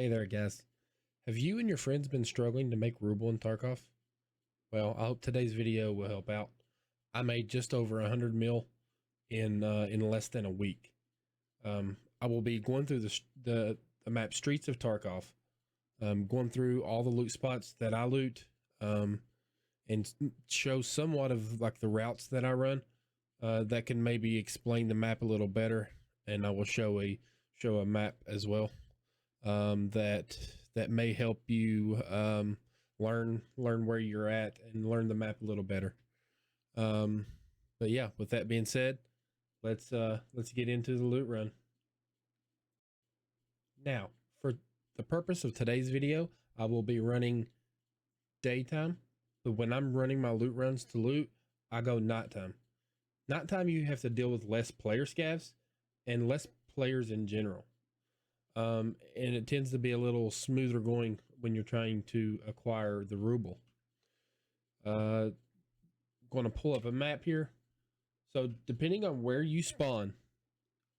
Hey there, guys. Have you and your friends been struggling to make ruble in Tarkov? Well, I hope today's video will help out. I made just over 100 mil in less than a week. I will be going through the map Streets of Tarkov, going through all the loot spots that I loot, and show somewhat of like the routes that I run, that can maybe explain the map a little better. And I will show a map as well, that may help you learn where you're at and learn the map a little better. But yeah, with that being said, let's get into the loot run. Now, for the purpose of today's video, I will be running daytime, but when I'm running my loot runs to loot, I go nighttime. Nighttime, you have to deal with less player scavs and less players in general. And it tends to be a little smoother going when you're trying to acquire the ruble. Going to pull up a map here. So depending on where you spawn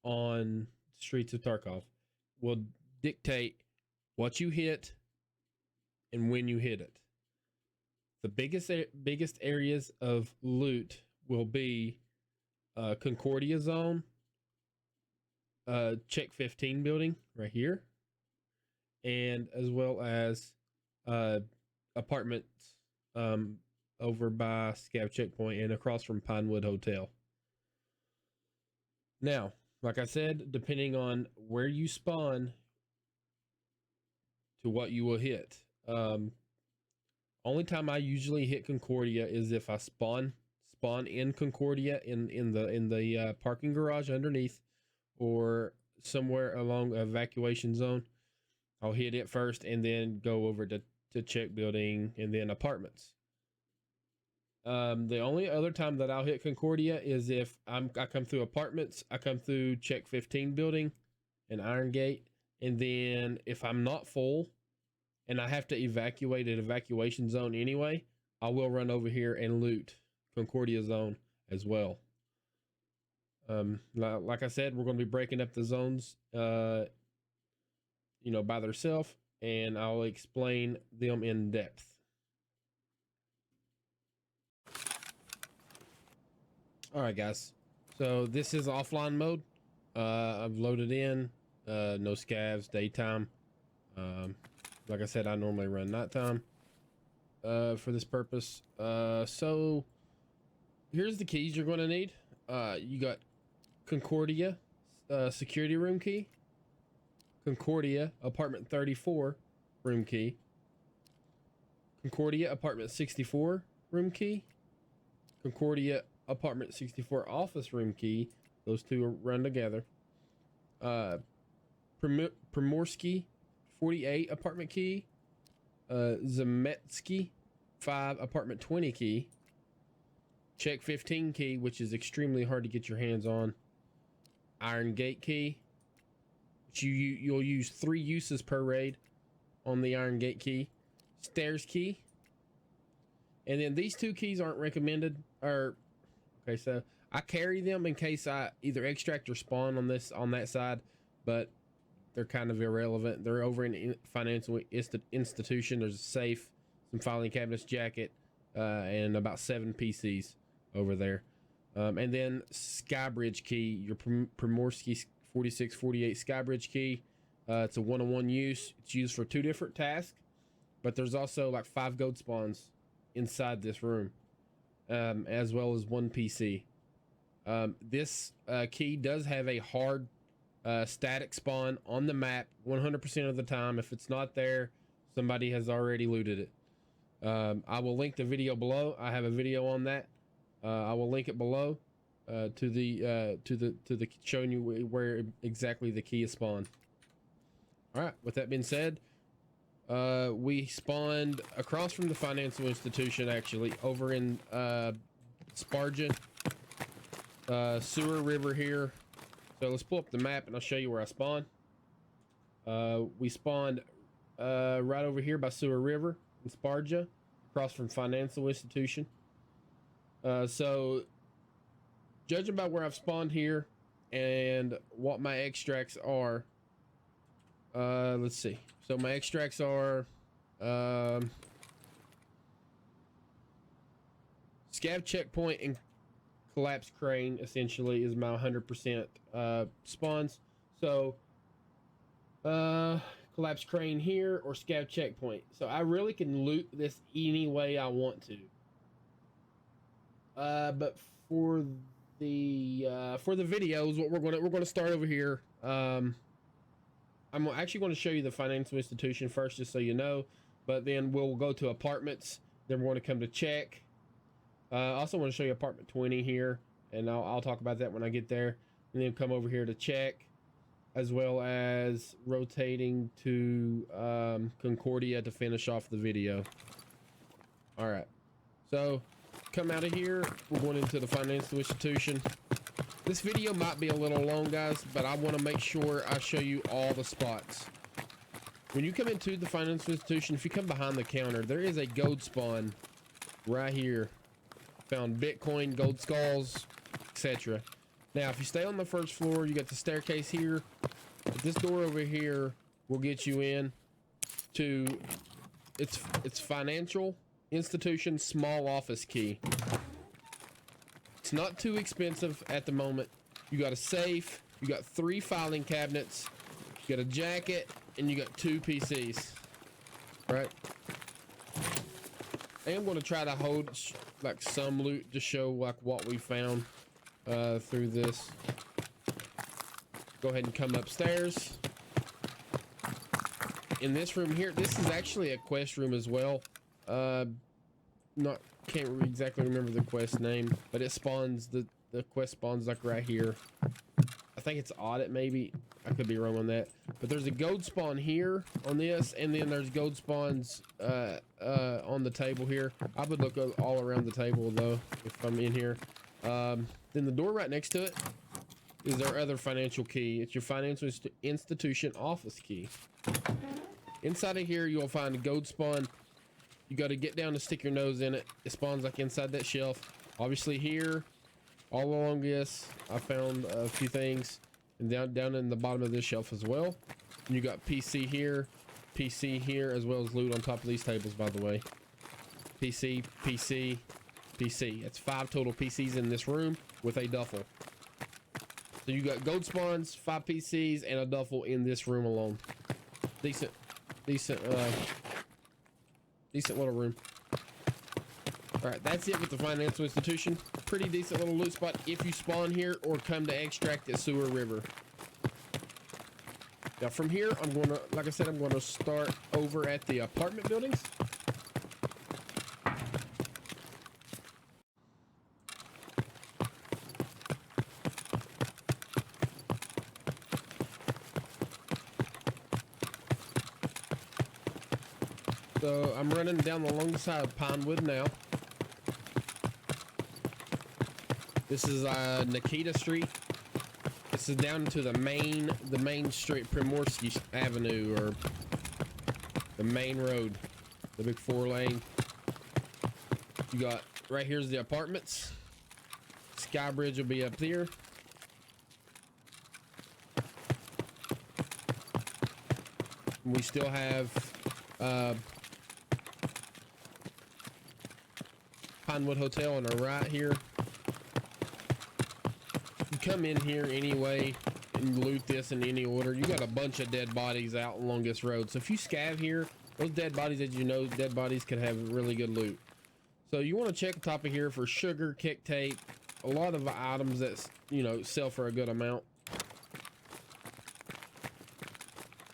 on Streets of Tarkov will dictate what you hit and when you hit it. The biggest areas of loot will be Concordia zone, check 15 building right here, and as well as apartments over by Scav checkpoint and across from Pinewood Hotel. Now, like I said, depending on where you spawn to what you will hit. Only time I usually hit Concordia is if I spawn in Concordia in the parking garage underneath, or somewhere along evacuation zone. I'll hit it first and then go over to check building and then apartments. The only other time that I'll hit Concordia is if I come through apartments, I come through check 15 building and Iron Gate, and then if I'm not full and I have to evacuate an evacuation zone anyway, I will run over here and loot Concordia zone as well. Like I said, we're going to be breaking up the zones, by themselves, and I'll explain them in depth. All right, guys. So this is offline mode. I've loaded in, no scavs, daytime. Like I said, I normally run nighttime, for this purpose. So here's the keys you're going to need. You got Concordia security room key, Concordia apartment 34 room key, Concordia apartment 64 room key, Concordia apartment 64 office room key. Those two run together. Primorsky 48 apartment key, Zemetsky 5 apartment 20 key, check 15 key, which is extremely hard to get your hands on, Iron Gate key, which you'll use 3 uses per raid on the Iron Gate key, stairs key, and then these 2 keys aren't recommended. Okay, so I carry them in case I either extract or spawn on that side, but they're kind of irrelevant. They're over in financial institution. There's a safe, some filing cabinets, jacket, and about 7 PCs over there. And then Skybridge key, your Primorsky 4648 Skybridge key. It's a one-on-one use. It's used for 2 different tasks, but there's also like 5 gold spawns inside this room, as well as 1 PC. This key does have a hard static spawn on the map 100% of the time. If it's not there, somebody has already looted it. I will link the video below. I have a video on that. I will link it below, to the showing you where exactly the key is spawned. All right, with that being said, we spawned across from the financial institution, actually over in Sparja, Sewer River here. So let's pull up the map and I'll show you where I spawned. We spawned right over here by Sewer River in Sparja, across from financial institution. So judging by where I've spawned here and what my extracts are, Let's see. So my extracts are scav checkpoint and collapse crane essentially is my 100% spawns. So collapse crane here or scav checkpoint. So I really can loot this any way I want to. But for the videos, what we're gonna start over here. I'm actually going to show you the financial institution first, just so you know. But then we'll go to apartments. Then we're going to come to check. I also want to show you apartment 20 here, and I'll talk about that when I get there. And then come over here to check, as well as rotating to Concordia to finish off the video. All right, so come out of here. We're going into the financial institution. This video might be a little long, guys, but I want to make sure I show you all the spots. When you come into the financial institution, if you come behind the counter, there is a gold spawn right here. Found Bitcoin, gold skulls, etc. Now, if you stay on the first floor, you got the staircase here. But this door over here will get you in to its financial institution small office key. It's not too expensive at the moment. You got a safe, you got 3 filing cabinets, you got a jacket, and you got 2 PCs. Right? I am going to try to hold like some loot to show like what we found through this. Go ahead and come upstairs. In this room here, this is actually a quest room as well. Can't exactly remember the quest name, but it spawns the quest spawns like right here. I think it's audit, maybe. I could be wrong on that, but there's a gold spawn here on this, and then there's gold spawns on the table here. I would look all around the table though if I'm in here. Then the door right next to it is our other financial key. It's your financial institution office key. Inside of here, you'll find a gold spawn. You got to get down to stick your nose in it. It spawns like inside that shelf. Obviously here, all along this, I found a few things, and down in the bottom of this shelf as well. And you got PC here, as well as loot on top of these tables, by the way. PC, PC, PC. That's 5 total PCs in this room with a duffel. So you got gold spawns, 5 PCs, and a duffel in this room alone. Decent little room. All right, that's it with the financial institution. Pretty decent little loot spot if you spawn here or come to extract at Sewer River. Now from here, I'm going to, like I said, I'm going to start over at the apartment buildings. So I'm running down the long side of Pinewood now. This is Nikita Street. This is down to the main street, Primorsky Avenue, or the main road, the big 4-lane. You got right here's the apartments. Sky Bridge will be up there. We still have Pinewood Hotel on the right here. You come in here anyway and loot this in any order. You got a bunch of dead bodies out along this road. So if you scav here, those dead bodies, as you know, dead bodies can have really good loot. So you want to check the top of here for sugar, kick tape, a lot of items that, you know, sell for a good amount.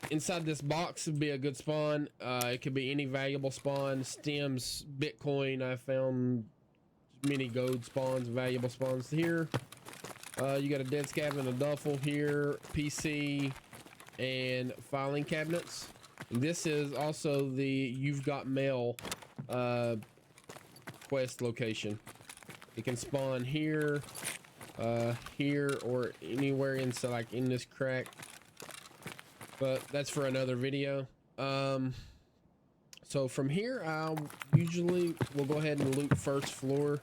Inside this box would be a good spawn. It could be any valuable spawn, stems, Bitcoin. I found many gold spawns, valuable spawns here. You got a dead scav and a duffel here, PC, and filing cabinets. And this is also the You've Got Mail quest location. It can spawn here, here, or anywhere inside, like in this crack. But that's for another video. So from here, I'll usually will go ahead and loot first floor.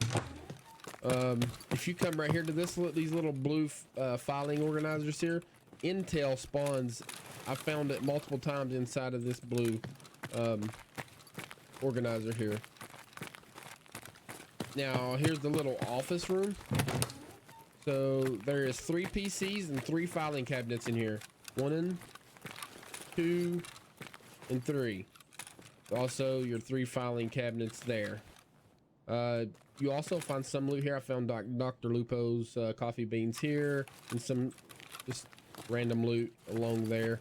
If you come right here to these little blue filing organizers here, intel spawns I found it multiple times inside of this blue organizer here. Now here's the little office room. So there is 3 PCs and 3 filing cabinets in here. 1, 2, and 3. Also your 3 filing cabinets there. You also find some loot here. I found Dr. Lupo's coffee beans here, and some just random loot along there.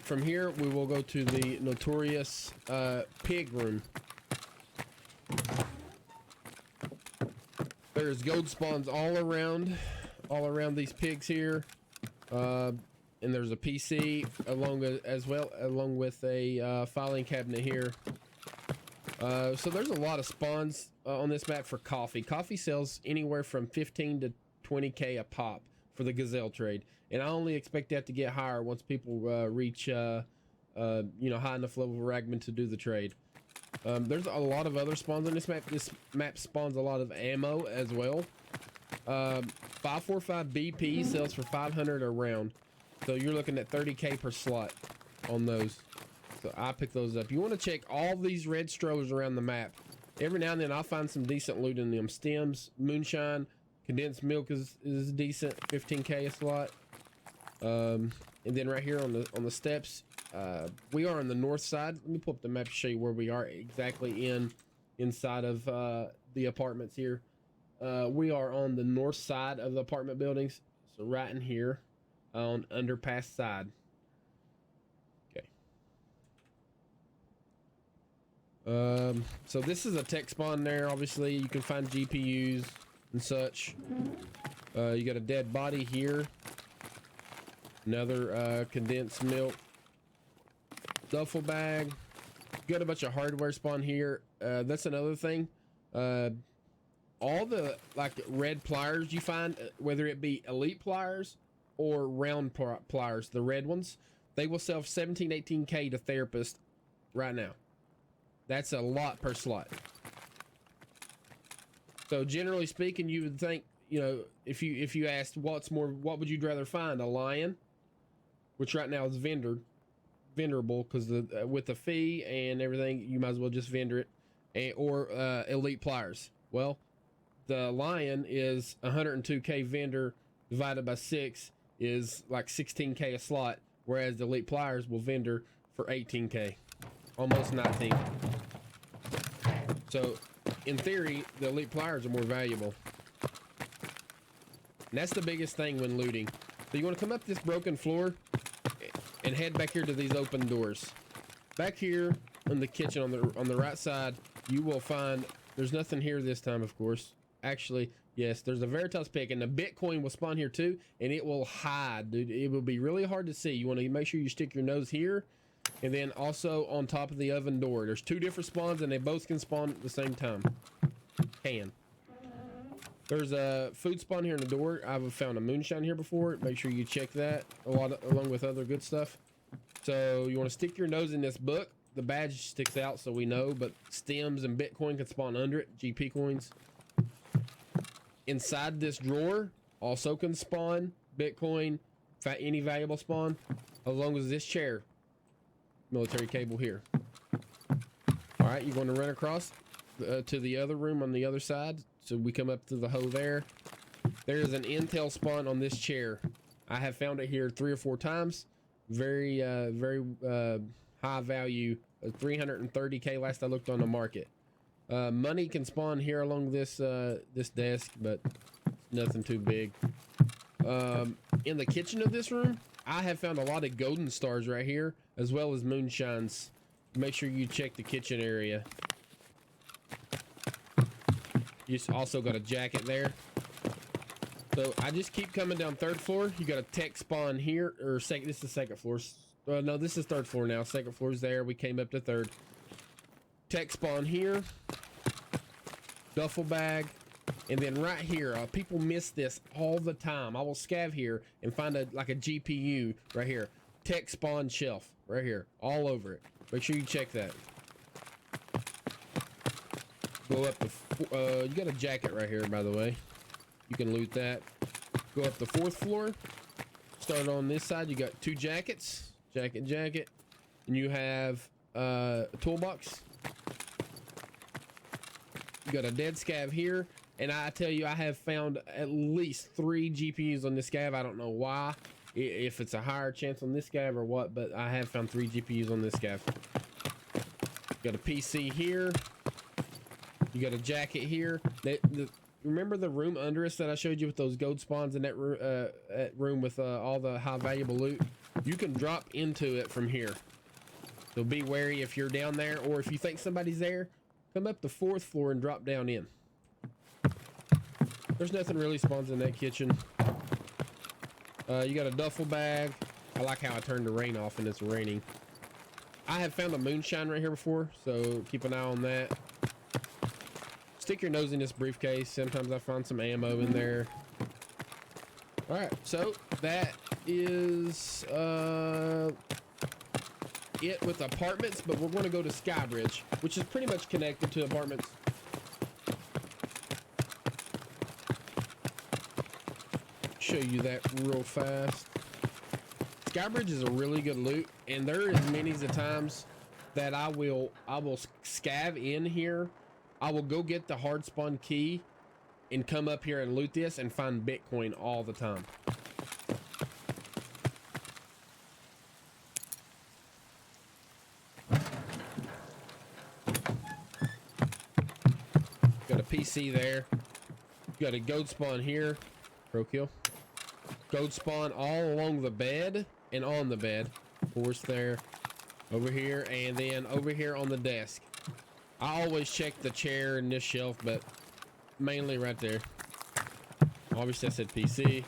From here, we will go to the notorious pig room. There's gold spawns all around these pigs here, and there's a PC along with a filing cabinet here. So there's a lot of spawns on this map for coffee. Coffee sells anywhere from 15 to 20k a pop for the gazelle trade, and I only expect that to get higher once people reach you know, high enough level of ragman to do the trade. There's a lot of other spawns on this map. This map spawns a lot of ammo as well. 545 BP sells for 500 a round, so you're looking at 30k per slot on those. So I pick those up. You want to check all these red strollers around the map. Every now and then I'll find some decent loot in them. Stems, moonshine, condensed milk is decent, 15k a slot. And then right here on the steps, we are on the north side. Let me pull up the map to show you where we are exactly inside of the apartments here. We are on the north side of the apartment buildings, so right in here on underpass side. So this is a tech spawn there. Obviously you can find GPUs and such. You got a dead body here, another condensed milk duffel bag. You got a bunch of hardware spawn here. That's another thing. All the like red pliers you find, whether it be elite pliers or round pliers, the red ones, they will sell 17-18k to therapists right now. That's a lot per slot. So generally speaking, you would think, you know, if you asked what would you rather find, a lion, which right now is vendorable because with the fee and everything, you might as well just vendor it, or elite pliers. Well, the lion is 102k vendor divided by 6 is like 16k a slot, whereas the elite pliers will vendor for 18k, almost 19. So in theory, the elite pliers are more valuable. And that's the biggest thing when looting. So you want to come up this broken floor and head back here to these open doors. Back here in the kitchen on the right side, you will find there's nothing here this time, of course. Actually, yes, there's a Veritas pick, and the Bitcoin will spawn here too, and it will hide, dude. It will be really hard to see. You want to make sure you stick your nose here, and then also on top of the oven door. There's 2 different spawns, and they both can spawn at the same time. There's a food spawn here in the door. I've found a moonshine here before. Make sure you check that along with other good stuff. So you want to stick your nose in this book. The badge sticks out so we know, but stems and Bitcoin can spawn under it, GP coins. Inside this drawer also can spawn Bitcoin, any valuable spawn, as long as this chair, military cable here. All right, you're going to run across to the other room on the other side. So we come up to the hole there. There's an intel spawn on this chair. I have found it here 3 or 4 times. Very high value, 330k last I looked on the market. Money can spawn here along this this desk, but nothing too big. In the kitchen of this room, I have found a lot of golden stars right here, as well as moonshines. Make sure you check the kitchen area. You also got a jacket there. So I just keep coming down 3rd floor. You got a tech spawn here, or this is the 2nd floor. No, this is 3rd floor now. 2nd floor's there. We came up to 3rd. Tech spawn here. Duffel bag. And then right here, people miss this all the time. I will scav here and find like a GPU right here. Tech spawn shelf right here, all over it. Make sure you check that. Go up to, you got a jacket right here, by the way. You can loot that. Go up the 4th floor. Start on this side. You got 2 jackets. Jacket. And you have a toolbox. You got a dead scav here. And I tell you, I have found at least 3 GPUs on this scav. I don't know why. If it's a higher chance on this scav or what, but I have found 3 GPUs on this scav. Got a PC here. You got a jacket here. Remember the room under us that I showed you with those gold spawns in that room with all the high valuable loot? You can drop into it from here. So be wary if you're down there, or if you think somebody's there, come up the 4th floor and drop down in. There's nothing really spawns in that kitchen. You got a duffel bag. I like how I turned the rain off and it's raining. I have found a moonshine right here before, so keep an eye on that. Stick your nose in this briefcase. Sometimes I find some ammo in there. All right, so that is it with apartments, but we're going to go to Skybridge, which is pretty much connected to apartments. Show you that real fast. Skybridge is a really good loot, and there is many a times that I will scav in here. I will go get the hard spawn key and come up here and loot this and find Bitcoin all the time. Got a PC there. Got a gold spawn here. Pro kill. Gold spawn all along the bed and on the bed. Horse there. Over here, and then over here on the desk. I always check the chair and this shelf, but mainly right there. Obviously I said PC.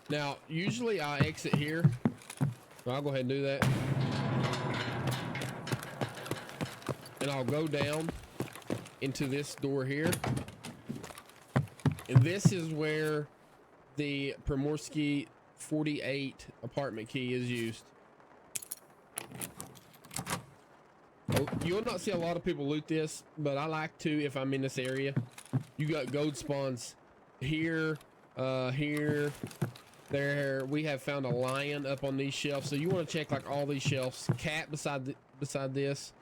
Now, usually I exit here. So I'll go ahead and do that. And I'll go down into this door here. And this is where the Primorsky 48 apartment key is used. You'll not see a lot of people loot this, but I like to if I'm in this area. You got gold spawns here, here, there. We have found a lion up on these shelves, so you want to check like all these shelves. Cat beside this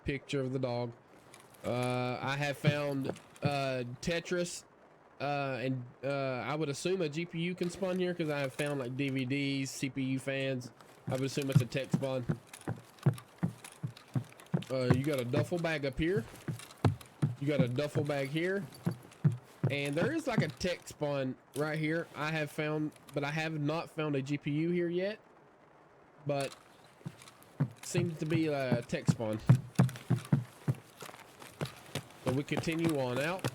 picture of the dog. I have found Tetris, and I would assume a GPU can spawn here because I have found like DVDs, CPU fans. I would assume it's a tech spawn. You got a duffel bag up here. You got a duffel bag here. And there is like a tech spawn right here. I have found, but I have not found a GPU here yet. But seems to be a tech spawn. So we continue on out.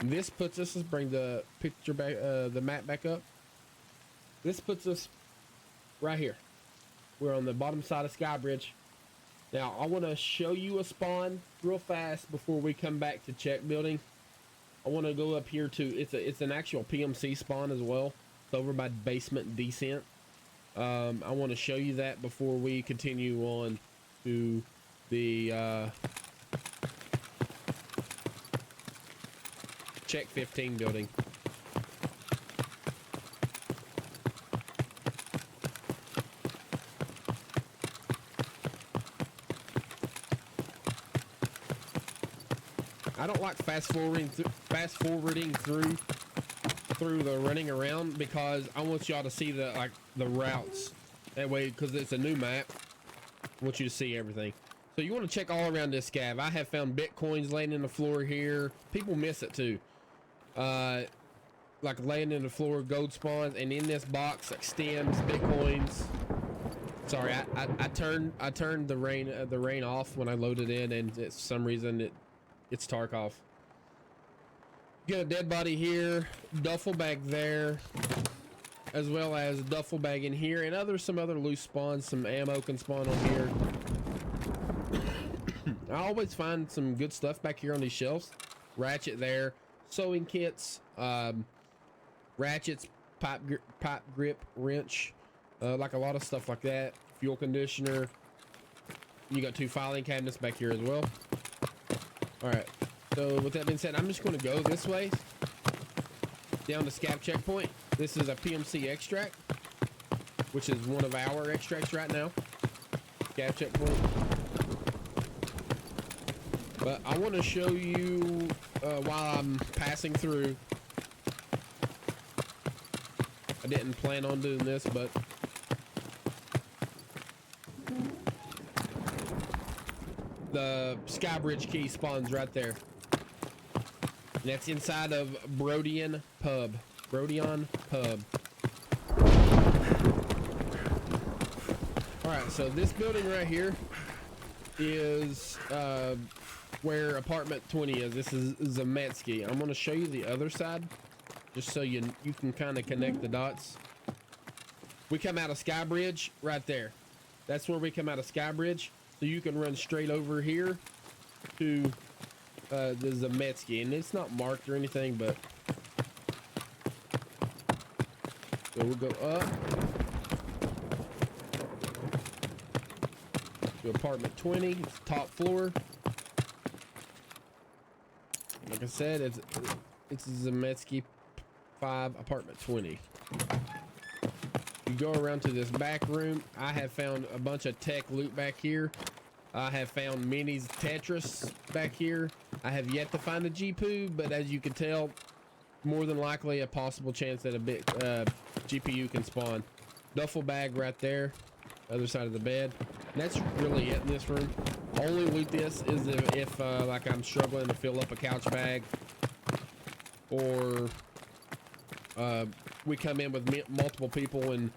This puts us, let's bring the picture back, the map back up. This puts us right here. We're on the bottom side of Skybridge. Now, I want to show you a spawn real fast before we come back to check building. I want to go up here to, it's an actual PMC spawn as well. It's over by basement descent. I want to show you that before we continue on to the check 15 building. I don't like fast forwarding through the running around because I want y'all to see the routes. That way, because it's a new map, I want you to see everything. So you want to check all around this scav. I have found Bitcoins laying in the floor here. People miss it too. Like laying in the floor, gold spawns, and in this box, like stems, Bitcoins. Sorry, I turned the rain off when I loaded in, and for some reason it's Tarkov. Got a dead body here, duffel bag there, as well as a duffel bag in here, and some other loose spawns. Some ammo can spawn on here. I always find some good stuff back here on these shelves. Ratchet there, sewing kits, ratchets, pipe grip, wrench, like a lot of stuff like that. Fuel conditioner. You got 2 filing cabinets back here as well. All right, So with that being said, I'm just going to go this way down to Scab Checkpoint. This is a PMC extract, which is one of our extracts right now. Scab Checkpoint. But I want to show you while I'm passing through. I didn't plan on doing this, but the Sky Bridge key spawns right there. And that's inside of Brodian Pub. Brodian Pub. Alright, so this building right here is where apartment 20 is. This is Zemetsky. I'm going to show you the other side just so you can kind of connect the dots. We come out of Sky Bridge right there. That's where we come out of Sky Bridge. So you can run straight over here to the Zemetsky, and it's not marked or anything, but so we'll go up to apartment 20. It's top floor. Like I said, it's Zemetsky 5, apartment 20. You go around to this back room. I have found a bunch of tech loot back here. I have found minis Tetris back here. I have yet to find a GPU, but as you can tell, more than likely a possible chance that a bit GPU can spawn. Duffel bag right there, other side of the bed. And that's really it in this room. Only loot this is if like I'm struggling to fill up a couch bag, or we come in with multiple people and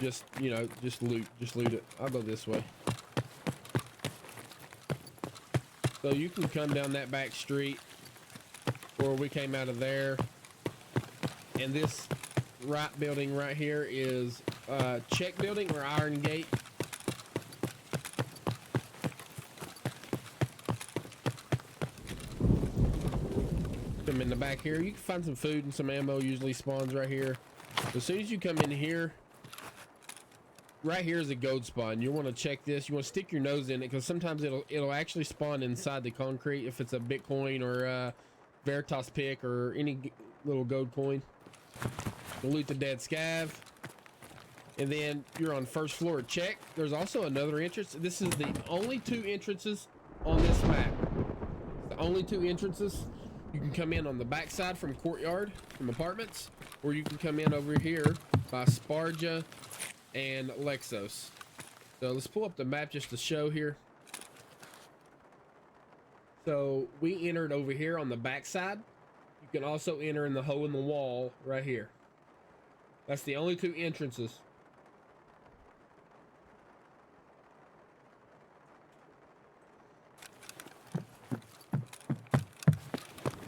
just loot it. I'll go this way. So you can come down that back street, or we came out of there, and this right building right here is check building or iron gate. Come in the back here. You can find some food and some ammo. Usually spawns right here. As soon as you come in here, right here is a gold spawn. You want to check this. You want to stick your nose in it, because sometimes it'll actually spawn inside the concrete if it's a Bitcoin or a Veritas pick or any little gold coin. You'll loot the dead scav, and then you're on first floor. Check. There's also another entrance. This is the only 2 entrances on this map. The only 2 entrances. You can come in on the back side from courtyard, from apartments, or you can come in over here by Sparja and Lexos. So let's pull up the map just to show here. So we entered over here on the back side. You can also enter in the hole in the wall right here. That's the only 2 entrances.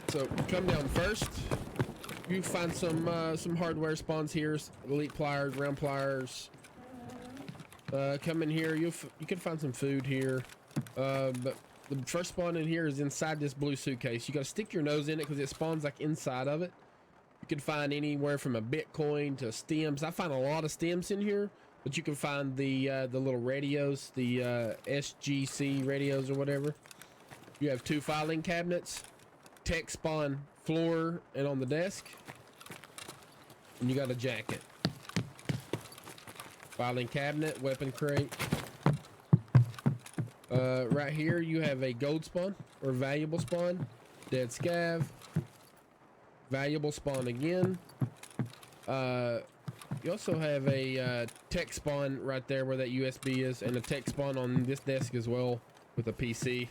So come down first. You find some hardware spawns here, elite pliers, round pliers. Come in here. You can find some food here. But the first spawn in here is inside this blue suitcase. You got to stick your nose in it because it spawns like inside of it. You can find anywhere from a Bitcoin to stems. I find a lot of stems in here, but you can find the little radios, the SGC radios or whatever. You have 2 filing cabinets. Tech spawn floor and on the desk, and you got a jacket, filing cabinet, weapon crate. Right here you have a gold spawn or valuable spawn, dead scav, valuable spawn again. You also have a tech spawn right there where that USB is, and a tech spawn on this desk as well with a PC.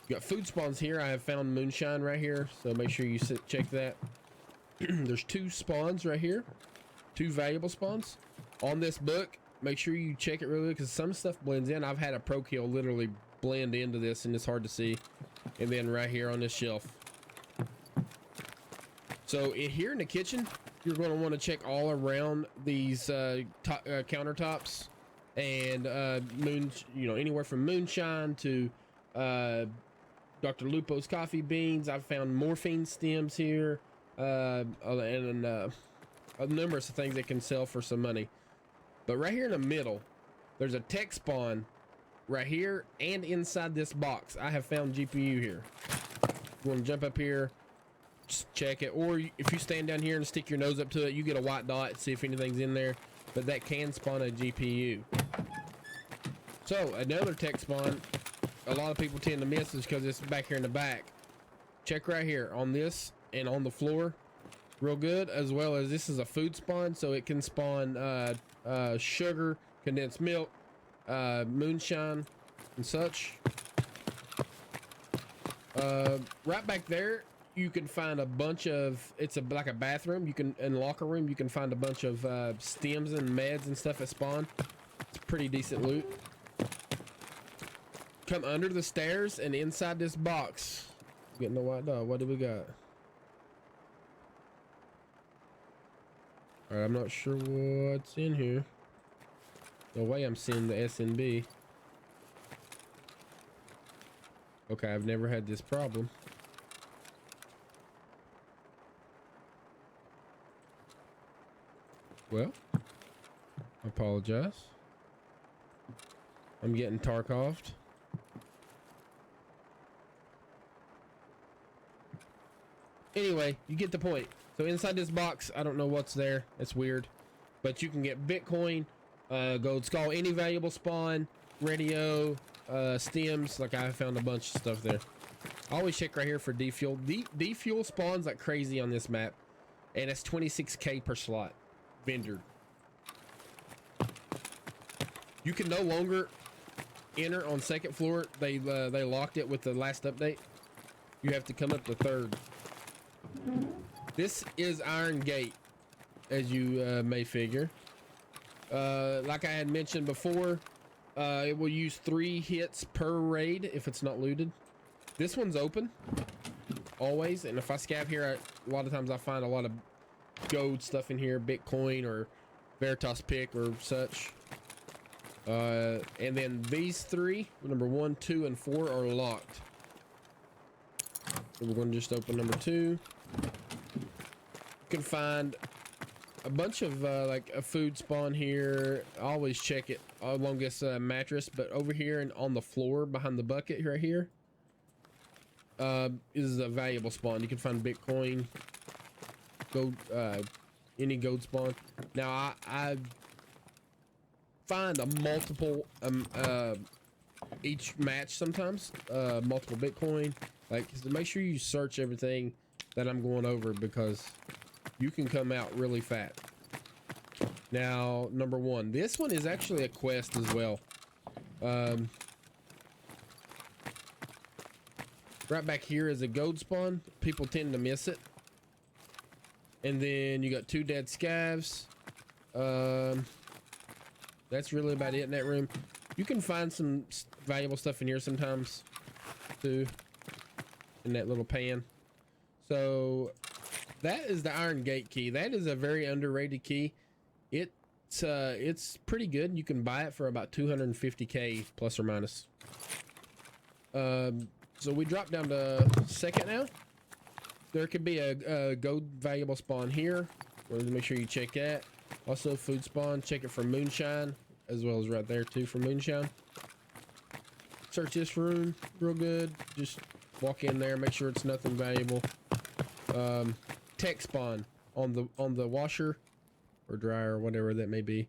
You got food spawns here. I have found moonshine right here, so make sure you check that. There's 2 spawns right here, 2 valuable spawns on this book. Make sure you check it really, because some stuff blends in. I've had a pro kill literally blend into this, and it's hard to see. And then right here on this shelf. So here in the kitchen, you're going to want to check all around these countertops and anywhere from moonshine to Dr. Lupo's coffee beans. I've found morphine stems here, and a numerous of things that can sell for some money. But right here in the middle, there's a tech spawn right here, and inside this box I have found GPU here. You want to jump up here, just check it. Or if you stand down here and stick your nose up to it, you get a white dot, see if anything's in there. But that can spawn a GPU. So another tech spawn, a lot of people tend to miss is because it's back here in the back. Check right here on this and on the floor, real good. As well as this is a food spawn, so it can spawn sugar, condensed milk, moonshine, and such. Right back there, you can find a bunch of, it's like a bathroom. You can, in locker room, you can find a bunch of stems and meds and stuff at spawn. It's pretty decent loot. Come under the stairs and inside this box. Getting a white dog. What do we got? Alright, I'm not sure what's in here. No way I'm seeing the SNB. Okay, I've never had this problem. Well, I apologize. I'm getting Tarkoved. Anyway, you get the point. So inside this box, I don't know what's there. It's weird. But you can get Bitcoin, gold skull, any valuable spawn, radio, stems. Like I found a bunch of stuff there. I always check right here for defuel. Defuel spawns like crazy on this map. And it's 26k per slot. Vendor. You can no longer enter on second floor. They locked it with the last update. You have to come up to third. This is Iron Gate, as you may figure. Like I had mentioned before, it will use 3 hits per raid if it's not looted. This one's open always, and if I scab here, a lot of times I find a lot of gold stuff in here, Bitcoin or Veritas pick or such. And then these 3, number 1, 2, and 4, are locked. So we're going to just open number 2. You can find a bunch of like a food spawn here. I always check it along this mattress, but over here and on the floor behind the bucket right here is a valuable spawn. You can find Bitcoin, gold, any gold spawn. Now I find a multiple each match sometimes, multiple Bitcoin. Like, so make sure you search everything that I'm going over, because you can come out really fat. Now, number 1, this one is actually a quest as well. Right back here is a gold spawn. People tend to miss it. And then you got 2 dead scavs. That's really about it in that room. You can find some valuable stuff in here sometimes too, in that little pan. So that is the Iron Gate key. That is a very underrated key. It's pretty good. You can buy it for about 250k plus or minus. So we drop down to second now. There could be a gold valuable spawn here. We'll make sure you check that. Also food spawn, check it for moonshine, as well as right there too for moonshine. Search this room real good. Just walk in there, make sure it's nothing valuable. Tech spawn on the washer or dryer or whatever that may be.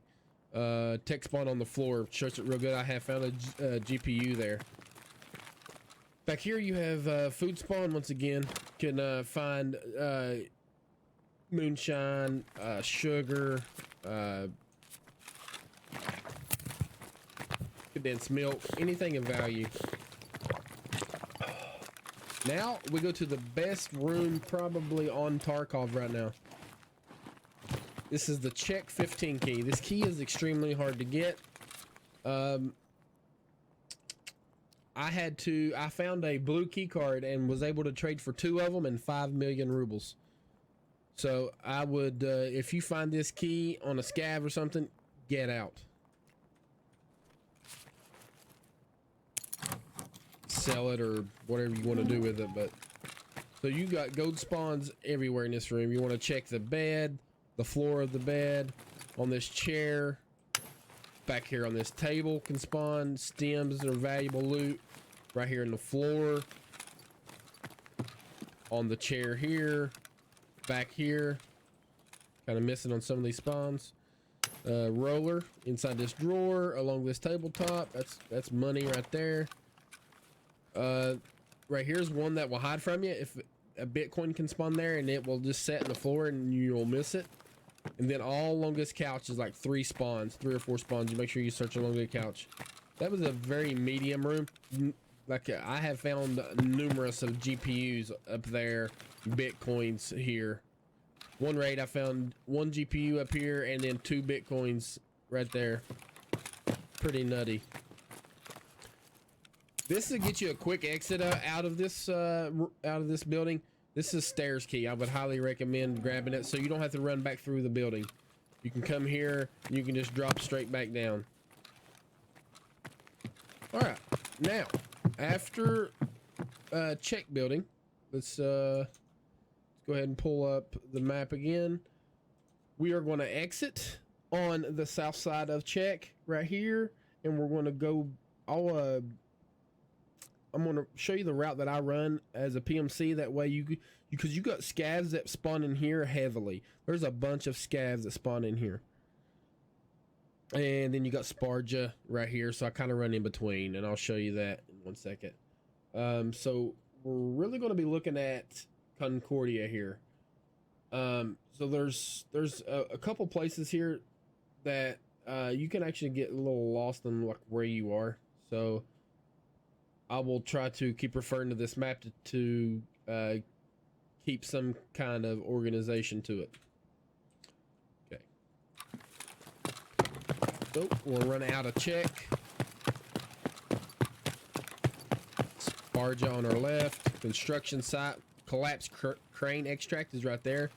Tech spawn on the floor, shows it real good. I have found a GPU there. Back here you have food spawn once again. You can find moonshine, sugar, condensed milk, anything of value. Now we go to the best room probably on Tarkov right now. This is the Check 15 key. This key is extremely hard to get. I found a blue key card and was able to trade for 2 of them and 5 million rubles. So I would, if you find this key on a scav or something, get out. Sell it or whatever you want to do with it. But so you got gold spawns everywhere in this room. You want to check the bed, the floor of the bed, on this chair, back here on this table can spawn stems or valuable loot. Right here in the floor. on the chair here, back here. Kind of missing on some of these spawns. Roller inside this drawer along this tabletop. That's money right there. Right here's one that will hide from you. If a Bitcoin can spawn there, and it will just set in the floor and you'll miss it. And then all along this couch is like 3 or 4 spawns. You make sure you search along the couch. That was a very medium room. Like I have found numerous of GPUs up there, Bitcoins here. One raid I found 1 GPU up here and then 2 Bitcoins right there. Pretty nutty. This will get you a quick exit out of this building. This is stairs key. I would highly recommend grabbing it so you don't have to run back through the building. You can come here and you can just drop straight back down. All right, now after check building, let's go ahead and pull up the map again. We are going to exit on the south side of check right here, and we're going to go. I'm going to show you the route that I run as a PMC. That way because you got scavs that spawn in here heavily. There's a bunch of scavs that spawn in here. And then you got Sparja right here. So I kind of run in between, and I'll show you that in 1 second. So we're really going to be looking at Concordia here. So there's a couple places here that you can actually get a little lost in like where you are. So I will try to keep referring to this map to keep some kind of organization to it. Okay. So we'll run out of check. Sparja on our left. Construction site. Collapsed crane extract is right there.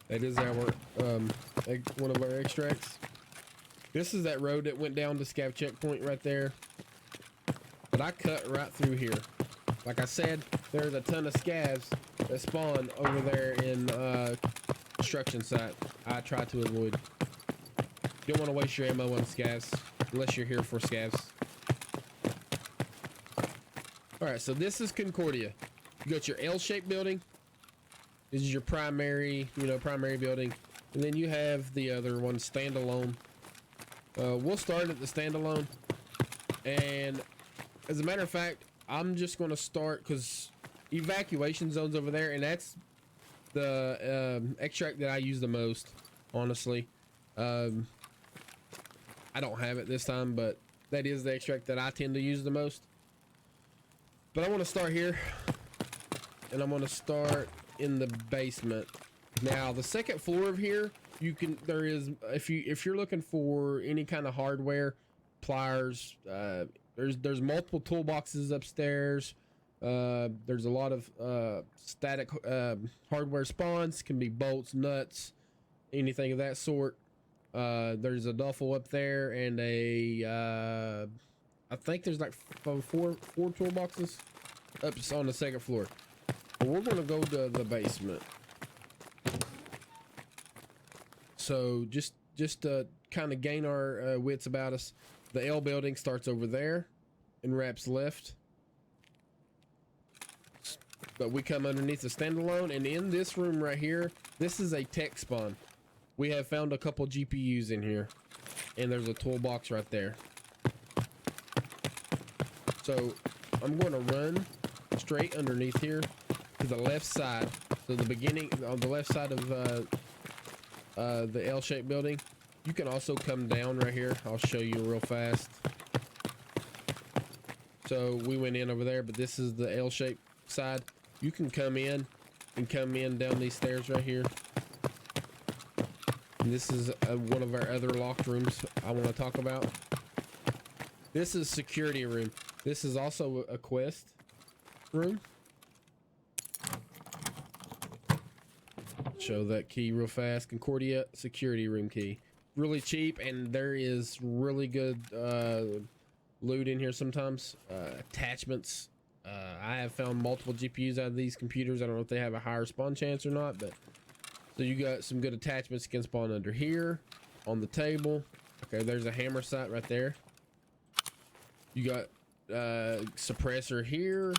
That is our one of our extracts. This is that road that went down to scav checkpoint right there. But I cut right through here. Like I said, there's a ton of scavs that spawn over there in construction site. I try to avoid. You don't want to waste your ammo on scavs unless you're here for scavs. All right, so this is Concordia. You got your L-shaped building. This is your primary building, and then you have the other one, standalone. We'll start at the standalone, and as a matter of fact, I'm just going to start because evacuation zone's over there, and that's the extract that I use the most, honestly. I don't have it this time, but that is the extract that I tend to use the most. But I want to start here, and I'm going to start in the basement. Now, the second floor of here, if you're looking for any kind of hardware, pliers, there's multiple toolboxes upstairs. There's a lot of static hardware spawns. Can be bolts, nuts, anything of that sort. There's a duffel up there, and I think there's like four toolboxes up on the second floor. But we're gonna go to the basement. So just to kind of gain our wits about us. The L building starts over there and wraps left. But we come underneath the standalone, and in this room right here, this is a tech spawn. We have found a couple GPUs in here, and there's a toolbox right there. So I'm going to run straight underneath here to the left side. So the beginning on the left side of the L-shaped building. You can also come down right here. I'll show you real fast. So we went in over there, but this is the L-shaped side. You can come in down these stairs right here. And this is one of our other locked rooms I want to talk about. This is security room. This is also a quest room. Show that key real fast. Concordia security room key. Really cheap, and there is really good loot in here sometimes. Attachments. I have found multiple GPUs out of these computers. I don't know if they have a higher spawn chance or not, but so you got some good attachments. You can spawn under here on the table. Okay, there's a hammer sight right there. You got suppressor here.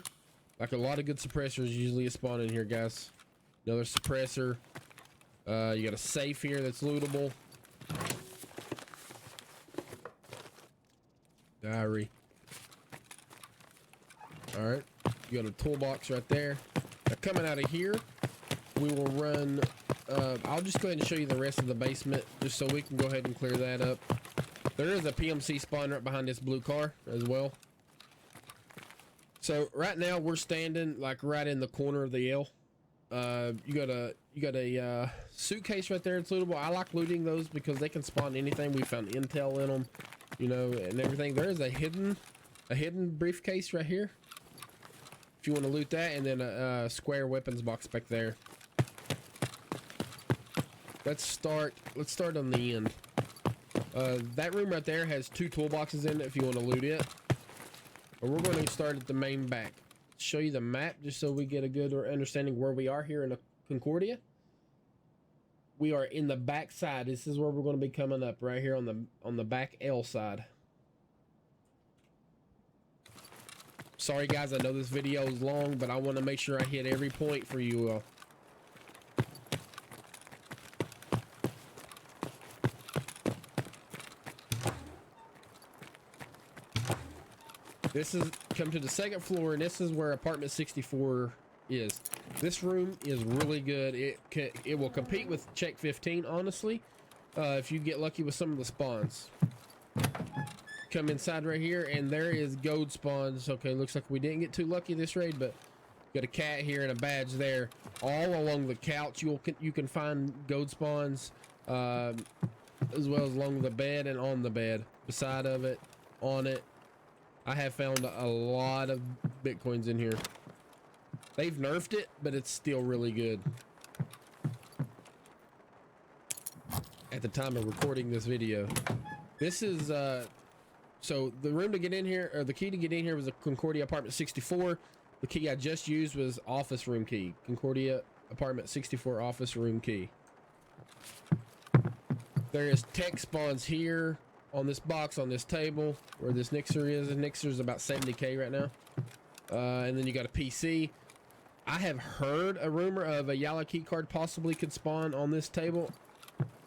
Like a lot of good suppressors usually spawn in here, guys. Another suppressor. You got a safe here that's lootable. Diary. Alright. You got a toolbox right there. Now coming out of here, we will run... I'll just go ahead and show you the rest of the basement, just so we can go ahead and clear that up. There is a PMC spawn right behind this blue car as well. So right now we're standing like right in the corner of the L. You got a suitcase right there. It's lootable. I like looting those because they can spawn anything. We found intel in them, you know, and everything. There is a hidden briefcase right here. If you want to loot that, and then a square weapons box back there. Let's start on the end. That room right there has 2 toolboxes in it if you want to loot it. But we're going to start at the main back. Show you the map just so we get a good understanding where we are here in Concordia. We are in the back side. This is where we're going to be coming up, right here on the back L side. Sorry guys, I know this video is long, but I want to make sure I hit every point for you all. This is come to the 2nd floor, and this is where apartment 64 is. This room is really good. It will compete with check 15, honestly, if you get lucky with some of the spawns. Come inside right here, and there is gold spawns. Okay, looks like we didn't get too lucky this raid, but got a cat here and a badge there. All along the couch, you can find gold spawns, as well as along the bed and on the bed, beside of it, on it. I have found a lot of Bitcoins in here. They've nerfed it, but it's still really good. At the time of recording this video. This is, so the room to get in here, or the key to get in here was a Concordia apartment 64. The key I just used was office room key. Concordia apartment 64 office room key. There is tech spawns here. On this box, on this table, where this Nixer is. The Nixer's about 70k right now. And then you got a PC. I have heard a rumor of a yellow key card possibly could spawn on this table.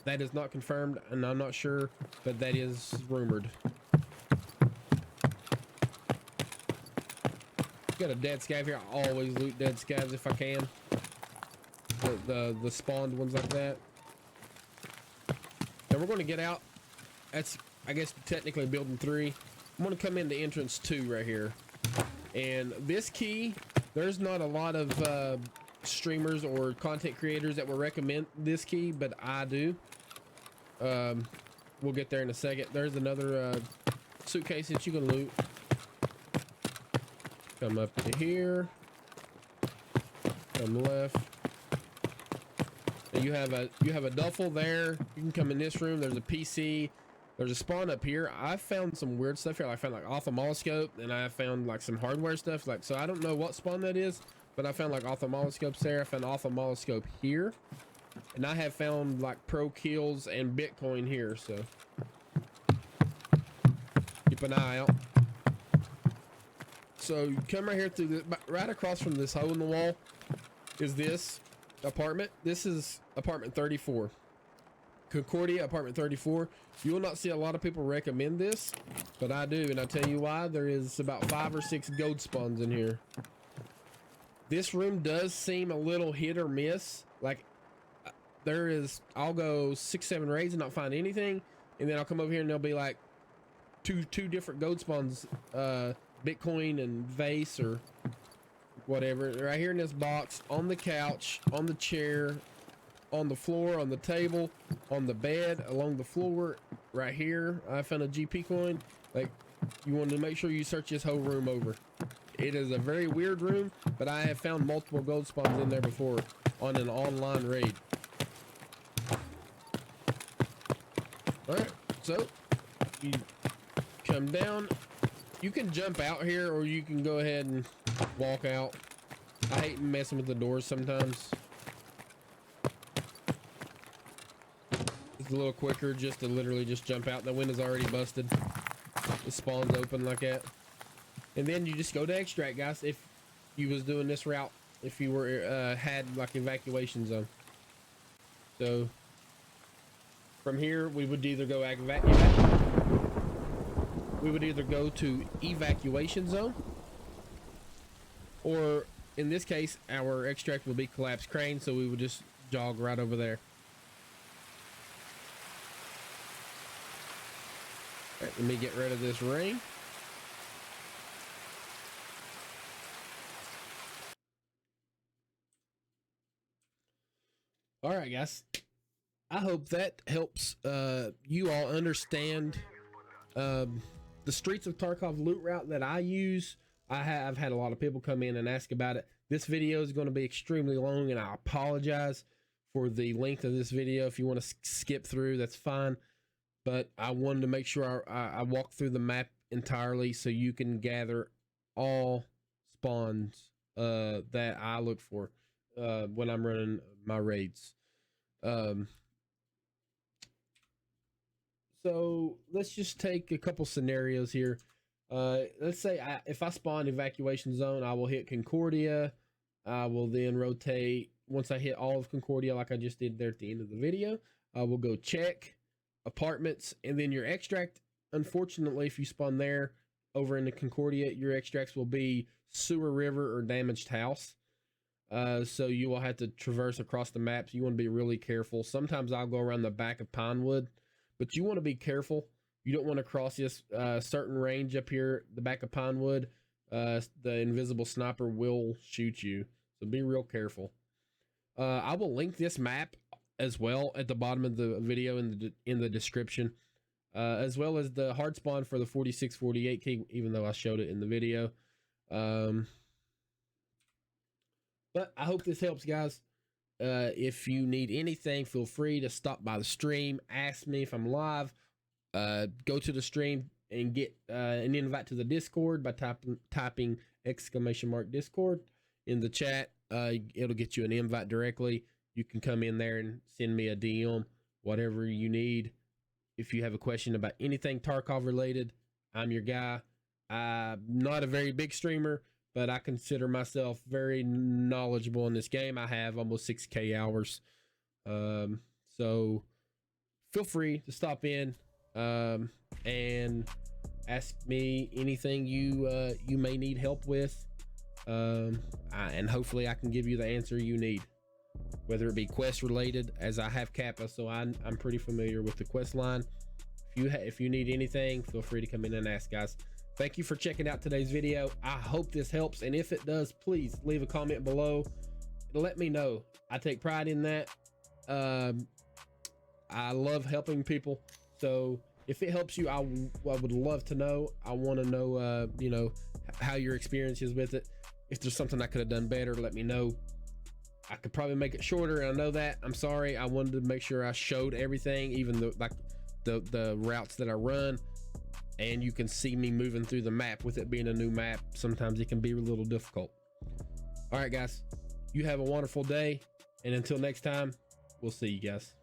That is not confirmed, and I'm not sure, but that is rumored. Got a dead scav here. I always loot dead scavs if I can. The spawned ones like that. Now we're going to get out. That's, I guess, technically building 3. I'm going to come into entrance 2 right here. And this key, there's not a lot of streamers or content creators that will recommend this key, but I do. We'll get there in a second. There's another suitcase that you can loot. Come up to here. Come left. And you have a duffel there. You can come in this room. There's a PC. There's a spawn up here. I found some weird stuff here. I found like ophthalmoscope, and I found like some hardware stuff. Like, so I don't know what spawn that is, but I found like ophthalmoscopes there. I found ophthalmoscope here, and I have found like pro kills and Bitcoin here. So keep an eye out. So you come right here through the, right across from this hole in the wall is this apartment. This is apartment 34. Concordia apartment 34. You will not see a lot of people recommend this, but I do, and I'll tell you why. There is about 5 or 6 gold spawns in here. This room does seem a little hit or miss. Like, there is, I'll go 6-7 raids and not find anything, and then I'll come over here and there'll be like two different gold spawns, Bitcoin and vase or whatever, right here in this box, on the couch, on the chair, on the floor, on the table, on the bed, along the floor, right here. I found a GP coin. Like, you want to make sure you search this whole room over. It is a very weird room, but I have found multiple gold spawns in there before on an online raid. Alright, so you come down. You can jump out here, or you can go ahead and walk out. I hate messing with the doors sometimes. It's a little quicker just to literally just jump out. The window's already busted. The spawn's open like that. And then you just go to extract, guys. If you was doing this route if you were had like evacuation zone. So from here we would either go to evacuation zone, or in this case our extract will be collapsed crane, so we would just jog right over there. All right, let me get rid of this rain. All right, guys. I hope that helps you all understand the Streets of Tarkov loot route that I use. I've had a lot of people come in and ask about it. This video is going to be extremely long, and I apologize for the length of this video. If you want to skip through, that's fine. But I wanted to make sure I walk through the map entirely so you can gather all spawns that I look for when I'm running my raids. So let's just take a couple scenarios here. Let's say if I spawn evacuation zone, I will hit Concordia. I will then rotate. Once I hit all of Concordia, like I just did there at the end of the video, I will go check apartments, and then your extract. Unfortunately, if you spawn there over in the Concordia, your extracts will be sewer, river, or damaged house. So you will have to traverse across the maps. You want to be really careful. Sometimes I'll go around the back of Pinewood, but you want to be careful. You don't want to cross this certain range up here, the back of Pinewood. The invisible sniper will shoot you, so be real careful. I will link this map as well at the bottom of the video in the description, as well as the hard spawn for the 4648 key, even though I showed it in the video. But I hope this helps, guys. If you need anything, feel free to stop by the stream. Ask me if I'm live. Go to the stream and get an invite to the Discord by typing !Discord in the chat. It'll get you an invite directly. You can come in there and send me a DM, whatever you need. If you have a question about anything Tarkov related, I'm your guy. I'm not a very big streamer, but I consider myself very knowledgeable in this game. I have almost 6K hours. So feel free to stop in and ask me anything you may need help with. And hopefully I can give you the answer you need, whether it be quest related, as I have Kappa, so I'm pretty familiar with the quest line. If you need anything, feel free to come in and ask, guys. Thank you for checking out today's video. I hope this helps, and if it does, please leave a comment below. Let me know. I take pride in that. I love helping people, so if it helps you, I would love to know. I want to know, you know, how your experience is with it. If there's something I could have done better, let me know. I could probably make it shorter, and I know that. I'm sorry. I wanted to make sure I showed everything, even though like the routes that I run. And you can see me moving through the map. With it being a new map, sometimes it can be a little difficult. All right, guys, you have a wonderful day, and until next time, we'll see you guys.